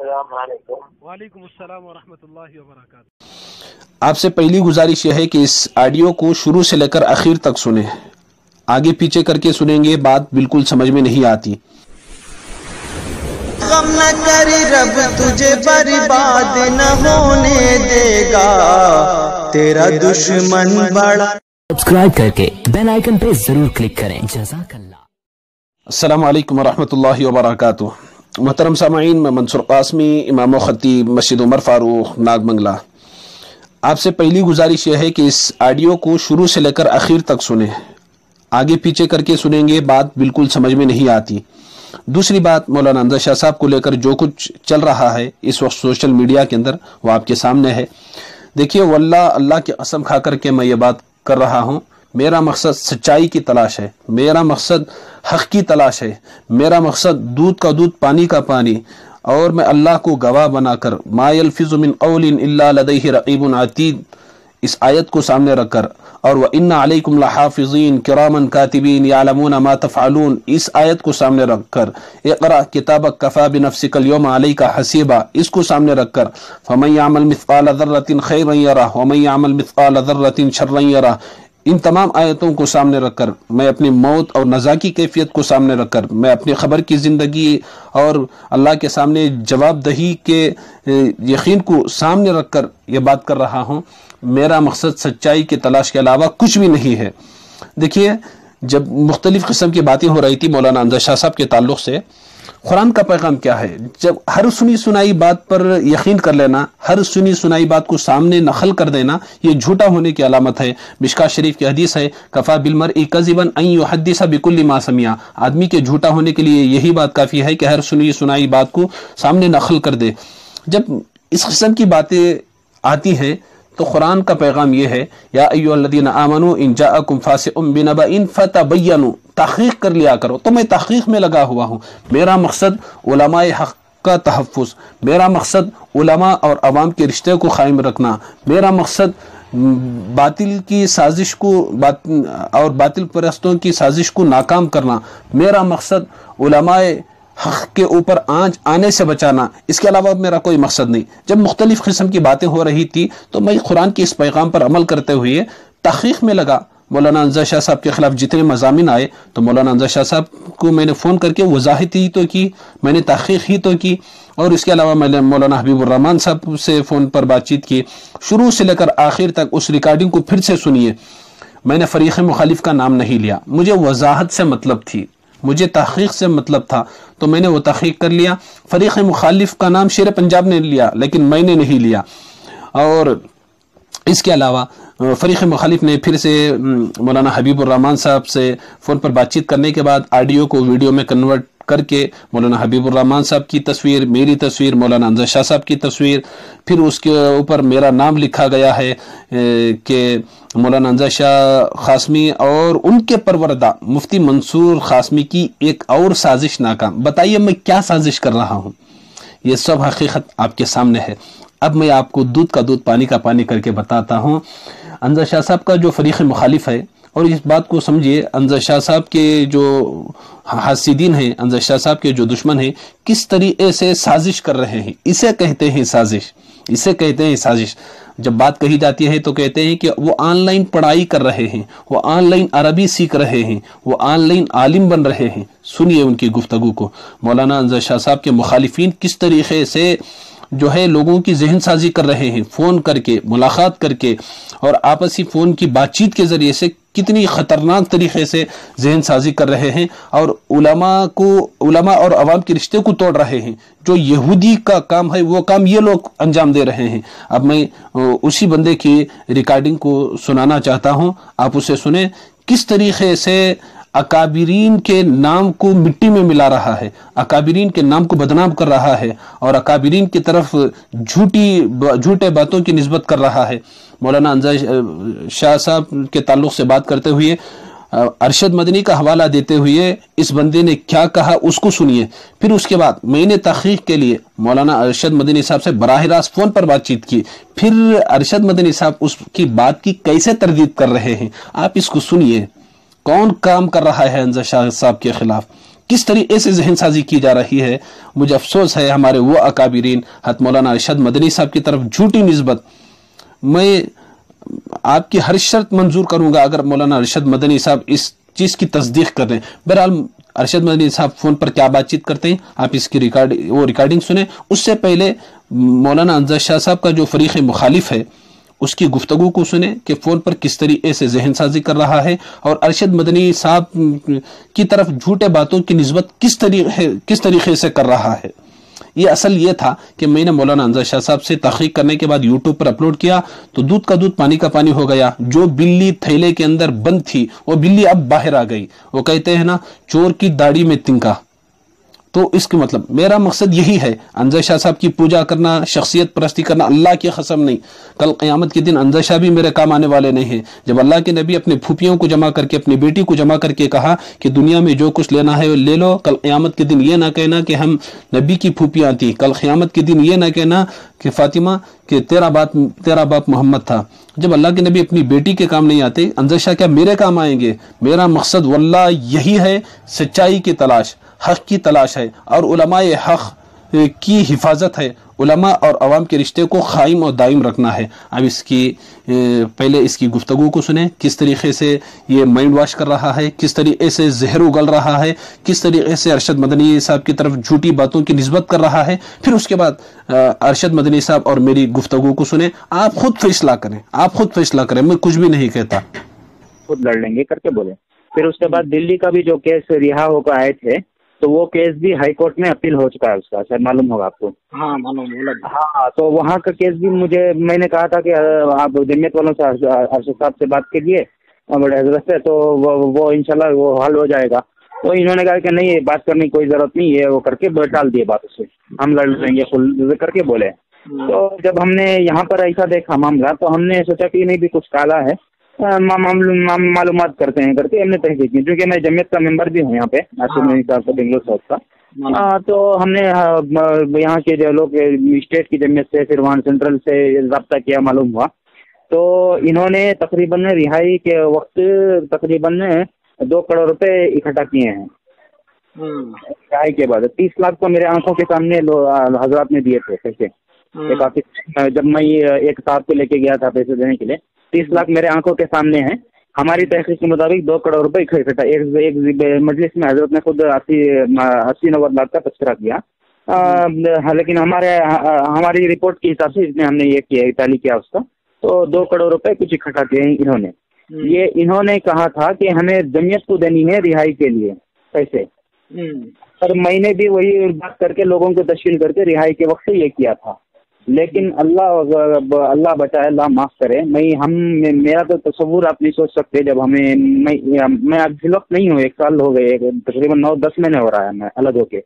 السلام علیکم۔ وعلیکم السلام ورحمۃ اللہ وبرکاتہ۔ آپ سے پہلی گزارش یہ ہے کہ اس آڈیو کو شروع سے لے کر آخر تک سنیں، آگے پیچھے کر کے سنیں گے بات بالکل سمجھ میں نہیں آتی۔ غم نہ کری رب تجھے برباد نہ ہونے دے گا، تیرا دشمن بڑا۔ سبسکرائب کر کے بیل آئیکن پہ ضرور کلک کریں۔ جزاک اللہ۔ السلام علیکم ورحمۃ اللہ وبرکاتہ۔ محترم سامعین، میں منصور قاسمی، امام و خطیب مسجد عمر فاروق ناگ منگلہ۔ آپ سے پہلی گزارش یہ ہے کہ اس آڈیو کو شروع سے لے کر آخر تک سنیں، آگے پیچھے کر کے سنیں گے بات بالکل سمجھ میں نہیں آتی۔ دوسری بات، مولانا حمزہ شاہ صاحب کو لے کر جو کچھ چل رہا ہے اس وقت سوشل میڈیا کے اندر وہ آپ کے سامنے ہے۔ دیکھیے، واللہ اللہ کی قسم کھا کر کے میں یہ بات کر رہا ہوں، میرا مقصد سچائی کی تلاش ہے، میرا مقصد حق کی تلاش ہے، میرا مقصد دودھ کا دودھ پانی کا پانی، اور میں اللہ کو گواہ بنا کر ما یلفظ من قول الا لدیہ رقیب عتید اس آیت کو سامنے رکھ کر، اور وَإِنَّ عَلَيْكُمْ لَحَافِظِينَ كِرَامًا كَاتِبِينَ يَعْلَمُونَ مَا تَفْعَلُونَ اس آیت کو سامنے رکھ کر، اقرأ کتابک کفیٰ بنفسک اليوم علیک حسیبا اس کو سامنے رکھ کر، فَمَن يَعْمَلْ مِثْقَالَ ذَرَّةٍ خَيْرًا يَرَهُ وَمَن يَعْمَلْ مِثْقَالَ ذَرَّةٍ شَرًّا يَرَهُ ان تمام آیتوں کو سامنے رکھ کر، میں اپنی موت اور نزا کی کیفیت کو سامنے رکھ کر، میں اپنی خبر کی زندگی اور اللہ کے سامنے جواب دہی کے یقین کو سامنے رکھ کر یہ بات کر رہا ہوں۔ میرا مقصد سچائی کی تلاش کے علاوہ کچھ بھی نہیں ہے۔ دیکھیے، جب مختلف قسم کی باتیں ہو رہی تھی مولانا حمزہ شاہ صاحب کے تعلق سے، قرآن کا پیغام کیا ہے؟ جب ہر سنی سنائی بات پر یقین کر لینا، ہر سنی سنائی بات کو سامنے نقل کر دینا، یہ جھوٹا ہونے کی علامت ہے۔ مشکاۃ شریف کی حدیث ہے، کفیٰ بالمرء کذبا ان یحدث بکل ما سمع، آدمی کے جھوٹا ہونے کے لیے یہی بات کافی ہے کہ ہر سنی سنائی بات کو سامنے نقل کر دے۔ جب اس قسم کی باتیں آتی ہیں تو قرآن کا پیغام یہ ہے، یا ایھا الذین آمنوا ان جاءکم فاسق بنبأ فتبینوا، تحقیق کر لیا کرو۔ تو میں تحقیق میں لگا ہوا ہوں۔ میرا مقصد علماء حق کا تحفظ، میرا مقصد علماء اور عوام کے رشتے کو قائم رکھنا، میرا مقصد باطل کی سازش کو اور باطل پرستوں کی سازش کو ناکام کرنا، میرا مقصد علماء حق کے اوپر آنچ آنے سے بچانا، اس کے علاوہ میرا کوئی مقصد نہیں۔ جب مختلف قسم کی باتیں ہو رہی تھی تو میں قرآن کے اس پیغام پر عمل کرتے ہوئے تحقیق میں لگا۔ مولانا حمزہ شاہ صاحب کے خلاف جتنے مضامین آئے تو مولانا حمزہ شاہ صاحب کو میں نے فون کر کے وضاحت ہی تو کی، میں نے تحقیق ہی تو کی، اور اس کے علاوہ میں نے مولانا حبیب الرحمان صاحب سے فون پر بات چیت کی۔ شروع سے لے کر آخر تک اس ریکارڈنگ کو پھر سے سنیے۔ میں نے فریق مخالف کا نام نہیں لیا، مجھے وضاحت سے مطلب تھی، مجھے تحقیق سے مطلب تھا، تو میں نے وہ تحقیق کر لیا۔ فریق مخالف کا نام شیر پنجاب نے لیا لیکن میں نے نہیں لیا، اور اس کے علاوہ فریق مخالف نے پھر سے مولانا حبیب الرحمان صاحب سے فون پر بات چیت کرنے کے بعد آڈیو کو ویڈیو میں کنورٹ کر کے مولانا حبیب الرحمان صاحب کی تصویر، میری تصویر، مولانا حمزہ شاہ صاحب کی تصویر، پھر اس کے اوپر میرا نام لکھا گیا ہے کہ مولانا حمزہ شاہ قاسمی اور ان کے پروردہ مفتی منصور قاسمی کی ایک اور سازش ناکام۔ بتائیے میں کیا سازش کر رہا ہوں؟ یہ سب حقیقت آپ کے سامنے ہے۔ اب میں آپ کو دودھ کا دودھ پانی کا پانی کر کے بتاتا ہوں۔ حمزہ شاہ صاحب کا جو فریق مخالف ہے، اور اس بات کو سمجھیے، حمزہ شاہ صاحب کے جو حاسدین ہیں، حمزہ شاہ صاحب کے جو دشمن ہیں، کس طریقے سے سازش کر رہے ہیں، اسے کہتے ہیں سازش، اسے کہتے ہیں سازش۔ جب بات کہی جاتی ہے تو کہتے ہیں کہ وہ آن لائن پڑھائی کر رہے ہیں، وہ آن لائن عربی سیکھ رہے ہیں، وہ آن لائن عالم بن رہے ہیں۔ سنیے ان کی گفتگو کو۔ مولانا حمزہ شاہ صاحب کے مخالفین کس طریقے سے جو ہے لوگوں کی ذہن سازی کر رہے ہیں، فون کر کے، ملاقات کر کے، اور آپسی فون کی بات چیت کے ذریعے سے کتنی خطرناک طریقے سے ذہن سازی کر رہے ہیں، اور علماء اور عوام کے رشتے کو توڑ رہے ہیں۔ جو یہودی کا کام ہے وہ کام یہ لوگ انجام دے رہے ہیں۔ اب میں اسی بندے کی ریکارڈنگ کو سنانا چاہتا ہوں، آپ اسے سنیں، کس طریقے سے اکابرین کے نام کو مٹی میں ملا رہا ہے، اکابرین کے نام کو بدنام کر رہا ہے، اور اکابرین کی طرف جھوٹے باتوں کی نسبت کر رہا ہے۔ مولانا حمزہ شاہ صاحب کے تعلق سے بات کرتے ہوئے ارشد مدنی کا حوالہ دیتے ہوئے اس بندے نے کیا کہا اس کو سنیے۔ پھر اس کے بعد میں نے تحقیق کے لیے مولانا ارشد مدنی صاحب سے براہ راست فون پر بات چیت کی، پھر ارشد مدنی صاحب اس کی بات کی کیسے تردید کر رہے ہیں آپ اس کو سنیے۔ کون کام کر رہا ہے حمزہ شاہ صاحب کے خلاف، किस तरीके से जहन साजी की जा रही है। मुझे अफसोस है हमारे वो अकाबिरीन हज़रत मौलाना अरशद मदनी साहब की तरफ झूठी निस्बत। मैं आपकी हर शर्त मंजूर करूंगा अगर मौलाना अरशद मदनी साहब इस चीज की तस्दीक कर दें। बहरहाल अरशद मदनी साहब फोन पर क्या बातचीत करते हैं आप इसकी रिकॉर्डिंग सुने। उससे पहले मौलाना अंजर शाह साहब का जो फरीक मुखालिफ है उसकी गुफ्तगू को सुने कि फोन पर किस तरीके से जहन साजी कर रहा है और अरशद मदनी साहब की तरफ झूठे बातों की निस्बत किस तरीके से कर रहा है। ये असल ये था कि मैंने मौलाना अंजर शाह साहब से तहकीक करने के बाद यूट्यूब पर अपलोड किया तो दूध का दूध पानी का पानी हो गया। जो बिल्ली थैले के अंदर बंद थी वो बिल्ली अब बाहर आ गई। वो कहते हैं ना चोर की दाढ़ी में तिनका। तो इसके मतलब मेरा मकसद यही है, अंजर शाह साहब की पूजा करना, शख्सियत परस्ती करना, अल्लाह की कसम नहीं। कल क़यामत के दिन अंजर शाह भी मेरे काम आने वाले नहीं हैं। जब अल्लाह के नबी अपने फूफियों को जमा करके अपनी बेटी को जमा करके कहा कि दुनिया में जो कुछ लेना है वो ले लो, कल क़यामत के दिन ये ना कहना कि हम नबी की फूफियाँ थी। कल क़यामत के दिन ये ना कहना कि फातिमा कि तेरा बाप मोहम्मद था। जब अल्लाह के नबी अपनी बेटी के काम नहीं आते, अंजर शाह क्या मेरे काम आएंगे। मेरा मकसद वल्लाह यही है, सच्चाई की तलाश, हक की तलाश है और उलमाए हक की हिफाजत है। उलमा और अवाम के रिश्ते को कायम और दायम रखना है। अब इसकी पहले इसकी गुफ्तगू को सुने, किस तरीके से ये माइंड वॉश कर रहा है, किस तरीके से जहर उगल रहा है, किस तरीके से अरशद मदनी साहब की तरफ झूठी बातों की निस्बत कर रहा है। फिर उसके बाद अरशद मदनी साहब और मेरी गुफ्तगू को सुने। आप खुद फैसला करें, मैं कुछ भी नहीं कहता। खुद लड़ लेंगे करके बोले। फिर उसके बाद दिल्ली का भी जो केस रिहा होकर आए थे तो वो केस भी हाई कोर्ट में अपील हो चुका है उसका, शायद मालूम होगा आपको। हाँ मालूम है। हाँ, तो वहाँ का केस भी मैंने कहा था कि आप जमीयत वालों से अरशद साहब से बात कीजिए बड़े हजरत से, तो वो इंशाल्लाह वो हल हो जाएगा। तो इन्होंने कहा कि नहीं, बात करने की कोई जरूरत नहीं है, वो करके टाल दिए बात उससे, हम लड़ लेंगे फुल करके बोले। तो जब हमने यहाँ पर ऐसा देखा मामला तो हमने सोचा कि नहीं भी कुछ काला है, मालूमात करते हैं करके हमने तहकीक की। क्योंकि मैं जमीयत का मेंबर भी हूँ यहाँ पे बेंगलोर साउथ का। तो हमने यहाँ के जो लोग स्टेट की जमीयत से, फिर वहाँ सेंट्रल से रब्ता किया, मालूम हुआ तो इन्होंने तकरीबन रिहाई के वक्त तकरीबन 2 करोड़ रुपए इकट्ठा किए हैं। रिहाई के बाद 30 लाख तो मेरे आंखों के सामने हजरात ने दिए थे पैसे। जब मैं एक साहब को लेके गया था पैसे देने के लिए, 30 लाख मेरे आंखों के सामने हैं। हमारी तहकीक के मुताबिक 2 करोड़ रुपए इकट्ठा एक मजलिस में हजरत ने खुद 80-90 लाख का तस्करा किया। लेकिन हमारी रिपोर्ट के हिसाब से इसमें हमने ये किया, टैली किया उसका, तो 2 करोड़ रुपए कुछ इकट्ठा किए इन्होंने। ये इन्होंने कहा था कि हमें जमीयत को देनी है रिहाई के लिए पैसे, पर मैंने भी वही बात करके लोगों को तशकील करके रिहाई के वक्त ये किया था। लेकिन अल्लाह बचाए, अल्लाह माफ करे। मेरा तो तस्वुर आप नहीं सोच सकते। जब मैं अब इस वक्त नहीं हूँ, 1 साल हो गए, तकरीबन 9-10 महीने हो रहा है मैं अलग होके।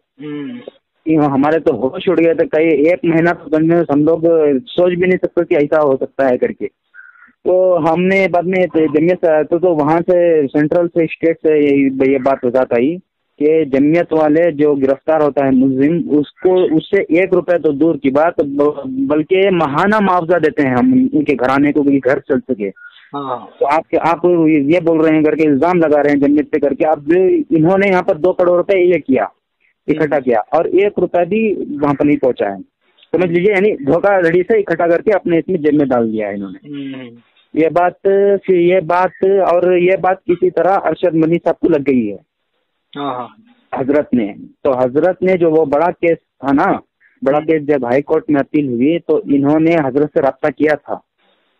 हमारे तो होश उड़ गए थे। कई 1 महीना तो हम लोग सोच भी नहीं सकते कि ऐसा हो सकता है करके। तो हमने बाद में जमीयत तो वहाँ से सेंट्रल से स्टेट से ये बात हो जाता ही कि जमीयत वाले जो गिरफ्तार होता है मुलजिम, उससे 1 रुपए तो दूर की बात, बल्कि महाना मुआवजा देते हैं हम उनके घराने को, घर चल सके। तो आप ये बोल रहे हैं करके इल्जाम लगा रहे हैं जमीयत पे करके। अब इन्होंने यहाँ पर 2 करोड़ रुपए ये किया, इकट्ठा किया, और 1 रुपया भी वहाँ पर नहीं पहुंचा है, समझ लीजिए। यानी धोखाधड़ी से इकट्ठा करके अपने इसमें जेब में डाल दिया है इन्होंने। ये बात किसी तरह अरशद मदनी साहब को लग गई है हजरत ने। तो हजरत ने जो वो बड़ा केस था ना, बड़ा केस जब हाई कोर्ट में अपील हुई तो इन्होंने हजरत से रब्ता किया था,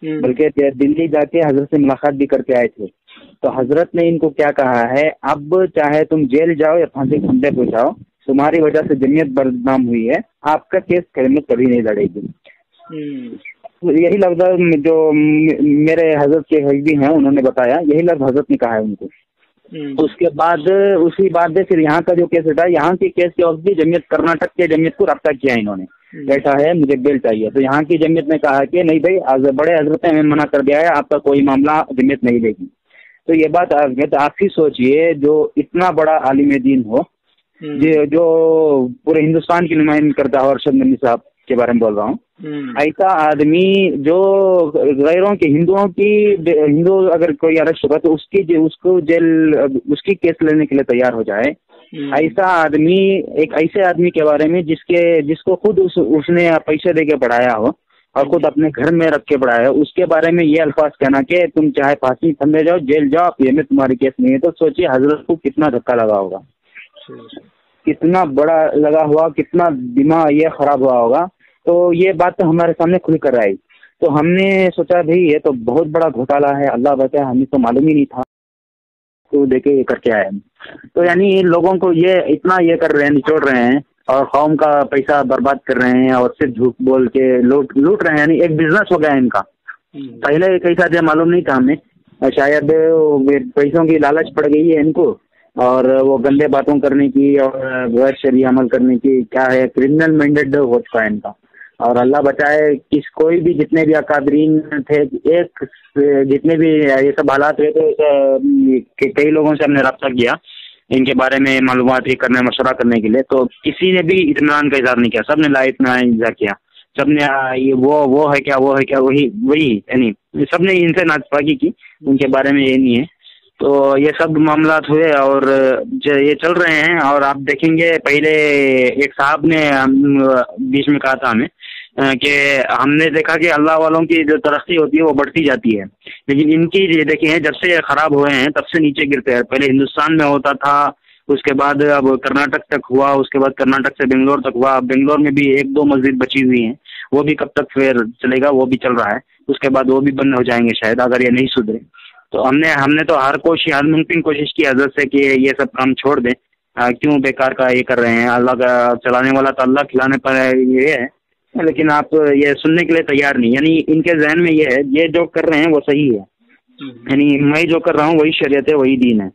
बल्कि दिल्ली जाके हजरत से मुलाकात भी करके आए थे। तो हजरत ने इनको क्या कहा है, अब चाहे तुम जेल जाओ या फांसी के फंदे पे जाओ, तुम्हारी वजह से जमीयत बदनाम हुई है, आपका केस क़यामत कभी नहीं लड़ेगी। यही लफ्ज़ जो मेरे हजरत के हस्बी हैं उन्होंने बताया, यही लफ्ज़ हजरत ने कहा है उनको। उसके बाद उसी बात में फिर यहाँ का जो केस उठा, यहाँ के केस के वक्त भी जमीयत, कर्नाटक के जमीयत को रब्ता किया इन्होंने, बैठा है मुझे बेल चाहिए। तो यहाँ की जमीयत ने कहा कि नहीं भाई, बड़े हजरत ने मना कर दिया है, आपका कोई मामला जमीयत नहीं लेगी। तो ये बात आप ही सोचिए, जो इतना बड़ा आलिम दीन हो, जो पूरे हिंदुस्तान की नुमाइंदगी करता है, अरशद मदनी साहब के बारे में बोल रहा हूँ, ऐसा आदमी जो गैरों के हिंदू अगर कोई अरेस्ट होगा तो उसको जेल, उसकी केस लेने के लिए तैयार हो जाए, ऐसा आदमी, एक ऐसे आदमी के बारे में जिसको खुद उसने पैसे दे के पढ़ाया हो और खुद अपने घर में रख के पढ़ाया हो, उसके बारे में ये अल्फाज कहना कि तुम चाहे फांसी फंदे जाओ, जेल जाओ, ये में तुम्हारी केस नहीं है, तो सोचिए हजरत को कितना धक्का लगा होगा, कितना बड़ा लगा हुआ, कितना दिमाग ये खराब हुआ होगा। तो ये बात तो हमारे सामने खुल कर आई, तो हमने सोचा भाई ये तो बहुत बड़ा घोटाला है, अल्लाह बचाए, हमें तो मालूम ही नहीं था, तो देखे ये करके आए। तो यानी इन लोगों को ये इतना ये कर रहे हैं, निचोड़ रहे हैं और कौम का पैसा बर्बाद कर रहे हैं और सिर्फ झूठ बोल के लूट रहे हैं। यानी एक बिजनेस हो गया है इनका। पहले कैसा था मालूम नहीं था हमें, शायद पैसों की लालच पड़ गई है इनको और वो गंदे बातों करने की और गैर शरई अमल करने की, क्या है, क्रिमिनल माइंडेड हो चुका है इनका। और अल्लाह बचाए कोई भी जितने भी अकादरीन थे, एक जितने भी ये सब हालात हुए थे, कई लोगों से हमने रब्ता किया इनके बारे में मालूमात करने, मशवरा करने के लिए, तो किसी ने भी इत्मीनान का इजहार नहीं किया, सब ने ला इत्मीनान इजहार किया, सब ने ये वो है क्या वही यानी सब ने इनसे नाचपागी की, उनके बारे में ये नहीं है। तो ये सब मामलात हुए और ये चल रहे हैं। और आप देखेंगे पहले एक साहब ने बीच में कहा था हमें कि हमने देखा कि अल्लाह वालों की जो तरक्की होती है वो बढ़ती जाती है, लेकिन इनकी ये देखिए जब से खराब हुए हैं तब से नीचे गिरते हैं। पहले हिंदुस्तान में होता था, उसके बाद अब कर्नाटक तक हुआ, उसके बाद कर्नाटक से बेंगलोर तक हुआ, अब बेंगलोर में भी 1-2 मस्जिद बची हुई हैं, वो भी कब तक फिर चलेगा, वो भी चल रहा है, उसके बाद वो भी बंद हो जाएंगे शायद अगर ये नहीं सुधरे। तो हमने तो हर मुमकिन कोशिश की हजरत से कि ये सब काम छोड़ दें, क्यों बेकार का ये कर रहे हैं, अल्लाह का चलाने वाला तो अल्लाह, खिलाने पर ये है, लेकिन आप ये सुनने के लिए तैयार नहीं। यानी इनके जहन में ये है ये जो कर रहे हैं वो सही है, यानी मैं जो कर रहा हूँ वही शरीयत है, वही दीन है।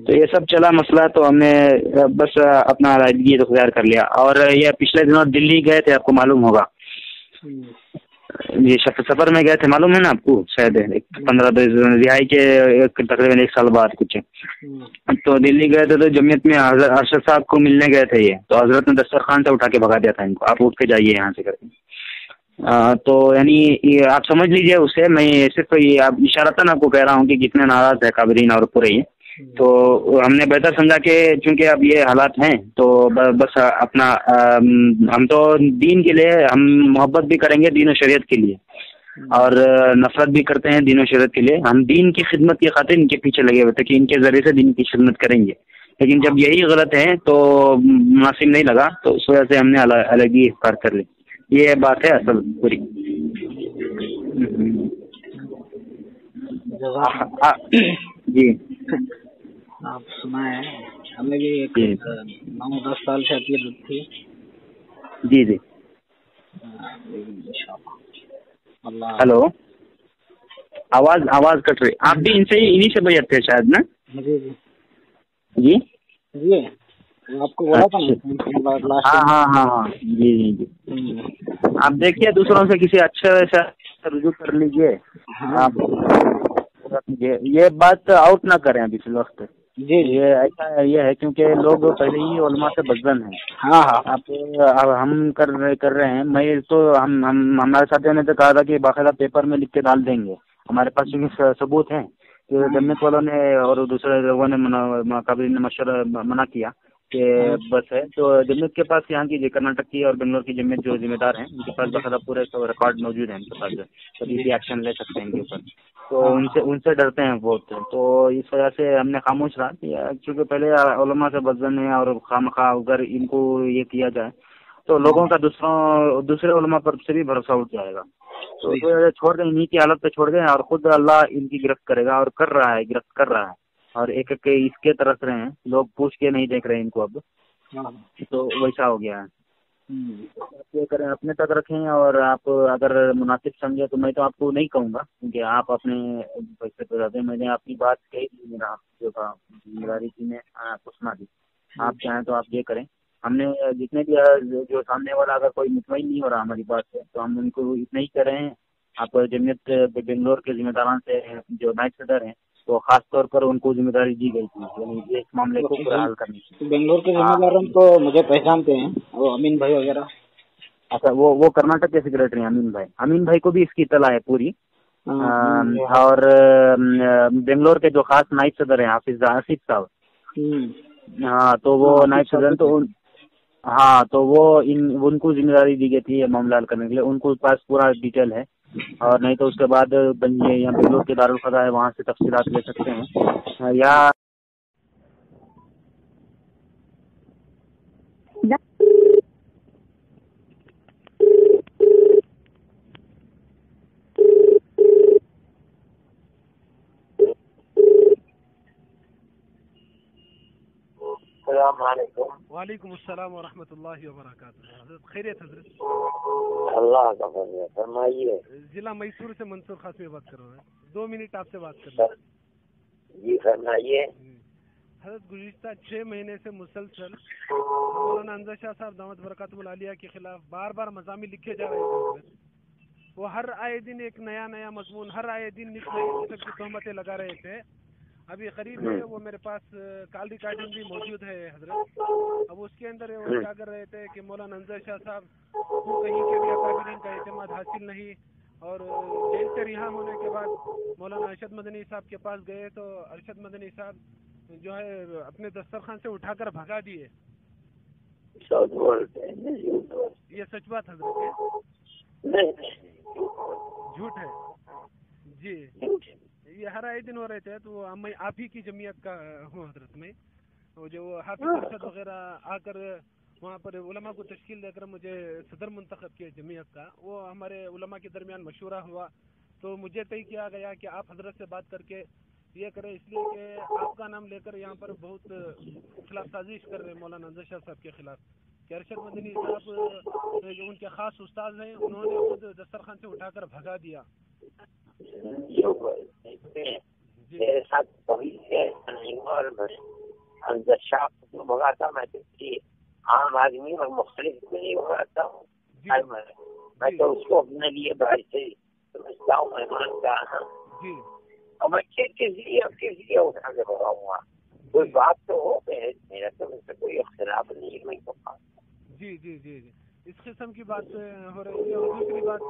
तो ये सब चला मसला, तो हमने बस अपना अलीहदगी इख्तियार कर लिया। और ये पिछले दिनों दिल्ली गए थे, आपको मालूम होगा, ये सफर में गए थे, मालूम है ना आपको, शायद 15 रिहाई के तकरीबन 1 साल बाद कुछ। तो दिल्ली गए थे तो जमीयत में अरशद साहब को मिलने गए थे ये, तो हजरत ने दस्तरखान से उठा के भगा दिया था इनको, आप उठ के जाइए यहाँ से करके। तो यानी आप समझ लीजिए उसे, मैं सिर्फ ये आप इशारतन आपको कह रहा हूँ कि कितने नाराज है काबरीन और पूरे। तो हमने बेहतर समझा कि चूंकि अब ये हालात हैं तो बस अपना हम तो दीन के लिए हम मोहब्बत भी करेंगे, दीन और शरीयत के लिए, और नफरत भी करते हैं दीन और शरीयत के लिए। हम दीन की खिदमत की खातिर इनके पीछे लगे हुए थे कि इनके जरिए से दीन की खिदमत करेंगे, लेकिन जब यही गलत है तो मुनासिब नहीं लगा, तो उस वजह से हमने अलग इख्तियार कर ली। ये बात है असल पूरी। जी आप सुना है, हमें भी एक 9-10 साल से अकीदत थी। जी जी। हेलो, आवाज कट रही, आप भी इन्हीं से बैठते थे शायद ना? जी जी जी जी, आपको बोला था ना। हाँ जी। आप देखिए दूसरों से किसी अच्छे से रुजू कर लीजिए। आप ये बात आउट ना करें अभी इस वक्त। जी ये ऐसा ये है क्योंकि लोग पहले ही उलमा से बदजन हैं। हाँ आप हम कर रहे हैं, मैं तो हम हमारे साथियों ने तो कहा था कि बाकायदा पेपर में लिख के डाल देंगे, हमारे पास क्योंकि सबूत हैं कि जन्नत वालों ने और दूसरे लोगों ने काबिल ने मना किया कि बस है। तो जन्नत के पास यहाँ की कर्नाटक की और बेंगलोर की जन्नत जो जिम्मेदार हैं उनके पास बाकायदा पूरे रिकॉर्ड मौजूद है उनके पास, कभी भी एक्शन ले सकते हैं इनके ऊपर, तो उनसे डरते हैं बहुत। तो इस वजह से हमने खामोश रहा, क्योंकि पहले उलमा से बदजन है और खामखा अगर इनको ये किया जाए तो लोगों का दूसरे उलमा पर से भी भरोसा उठ जाएगा। तो छोड़ दें, इन्हीं की हालत पे छोड़ दें और खुद अल्लाह इनकी गिरफ्त करेगा, और गिरफ्त कर रहा है और एक इसके तरस रहे हैं लोग, पूछ के नहीं देख रहे इनको अब, तो वैसा हो गया है। ये करें, अपने तक रखें, और आप अगर मुनासिब समझे तो मैं तो आपको नहीं कहूँगा क्योंकि आप अपने पैसे पे रहते हैं, मैंने अपनी बात कही थी, मेरा जो था जिम्मेदारी थी, मैं आपको सुना दी। आप चाहें तो आप ये करें, हमने जितने भी जो सामने वाला अगर कोई मुतमईन नहीं हो रहा हमारी बात से तो हम उनको इतना ही कह रहे हैं। आप जमीयत बेंगलोर के जिम्मेदारान से जो नायब सदर हैं तो खास तौर पर उनको जिम्मेदारी दी गई थी, यानी इस मामले को पूरा हल करने की। बेंगलोर के जिम्मेदारों तो मुझे पहचानते हैं, वो अमीन भाई वगैरह। अच्छा, वो कर्नाटक के सेक्रेटरी अमीन भाई को भी इसकी इत्तला है पूरी। और बेंगलोर के जो खास नायब सदर हैं हाफिज साहब, हाँ तो वो नायब सदर तो हाँ तो वो उनको जिम्मेदारी दी गई थी ये मामला हल करने के लिए, उनको पास पूरा डिटेल है। और नहीं तो उसके बाद ये यहाँ बेंगलोर के दारुल क़ज़ा है, वहाँ से तफसीलात ले सकते हैं या वालेकुम अस्सलाम व रहमतुल्लाहि व बरकातुहू। हज़रत खैरियत हज़रत? अल्लाह का फज़ल है, फरमाइए। जिला मैसूर से मंसूर खासमी बात कर रहा हूँ, 2 मिनट आपसे बात करना है। जी फरमाइए। हज़रत गुज़िश्ता 6 महीने से मुसलसल मौलाना अंज़र शाह साहब दामत बरकातुहुल आलिया के खिलाफ बार बार मज़ामी लिखे जा रहे थे। वो हर आए दिन एक नया नया मजमून, हर आए दिन नई किस्म की तहमतें लगा रहे थे। अभी करीब में वो मेरे पास कॉल रिकॉर्डिंग भी मौजूद है हजरत। अब उसके अंदर वो क्या कर रहे थे कि मौलाना अंज़र शाह साहब को कहीं के भी अकाबिरीन का एतमाद हासिल नहीं, और जेल से रिहा होने के बाद मौलाना अरशद मदनी साहब के पास गए तो अरशद मदनी साहब जो है अपने दस्तरखान से उठाकर भगा दिए। ये सच बात हजरत? झूठ है जी। ये हर आए दिन हो रहे थे। तो मैं आप ही की जमीयत का हूँ हजरत में, वो जो हाफिज अरशद वगैरह आकर वहाँ पर उलमा को तश्कील देकर मुझे सदर मुंतखब किया जमीयत का। वो हमारे उलमा के दरमियान मशूरा हुआ तो मुझे तय किया गया कि आप हजरत से बात करके ये करें, इसलिए कि आपका नाम लेकर यहाँ पर बहुत खिलाफ साजिश कर रहे हैं मौलाना अंज़र शाह साहब के खिलाफ। कि अरशद मदनी साहब जो उनके खास उस्ताद हैं, उन्होंने खुद दस्तरखान से उठाकर भगा दिया। मेरे साथ कभी नहीं, और अंज़र शाह को भगाता मैं तो आम आदमी और मुख्तलिफ को नहीं भगाता हूँ। मैं तो उसको अपने लिए बाहर से समझता हूँ, मैं मानता हूँ। और मैं किस लिए उठा के भगाऊंगा? कोई बात तो हो, मेरा तो उससे कोई इख्तिलाफ नहीं है। मैं तो जी जी जी जी इस किस्म की बात हो रही है। और दूसरी बात,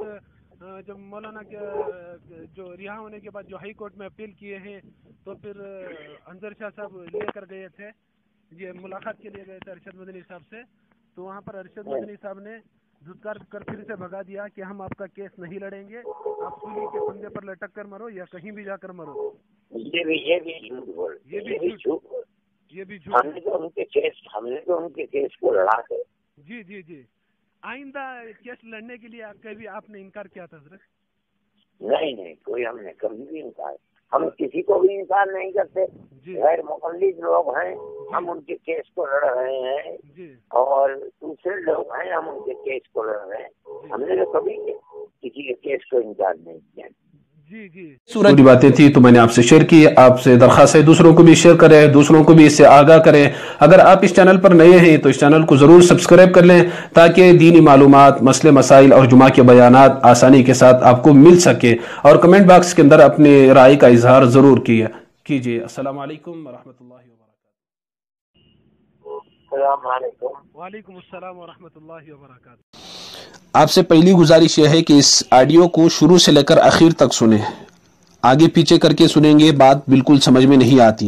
जब मौलाना के जो रिहा होने के बाद जो हाई कोर्ट में अपील किए हैं, तो फिर अंज़र शाह साहब लेकर गए थे, ये मुलाकात के लिए गए थे अरशद मदनी साहब से। तो वहाँ पर अरशद मदनी साहब ने धुतकार कर फिर से भगा दिया कि हम आपका केस नहीं लड़ेंगे, आप सूली के फंदे पर लटक कर मरो या कहीं भी जाकर मरो। ये भी झूठ। हमने तो उनके केस को लड़ा है। जी जी जी आइंदा केस लड़ने के लिए कभी आपने इनकार किया था हजरत? नहीं, कोई हमने कभी भी इनकार, हम किसी को भी इनकार नहीं करते। गैर मुक़ल्लिद लोग हैं, हम उनके केस को लड़ रहे हैं, और दूसरे लोग हैं, हम उनके केस को लड़ रहे हैं। हमने तो कभी किसी के केस को इनकार नहीं किया। जी जी सूरज बातें थी तो मैंने आपसे शेयर की। आपसे दरख्वास्त है दूसरों को भी शेयर करें, दूसरों को भी इससे आगाह करें। अगर आप इस चैनल पर नए हैं तो इस चैनल को ज़रूर सब्सक्राइब कर लें, ताकि दीनी मालूमात, मसले मसाइल और जुमा के बयानात आसानी के साथ आपको मिल सके। और कमेंट बॉक्स के अंदर अपनी राय का इजहार ज़रूर कीजिए। अस्सलाम वालेकुम व रहमतुल्लाहि व बरकातुहू। वालेकुम अस्सलाम व रहमतुल्लाहि व बरकातुहू। आपसे पहली गुजारिश यह है कि इस ऑडियो को शुरू से लेकर आखिर तक सुने। आगे पीछे करके सुनेंगे बात बिल्कुल समझ में नहीं आती।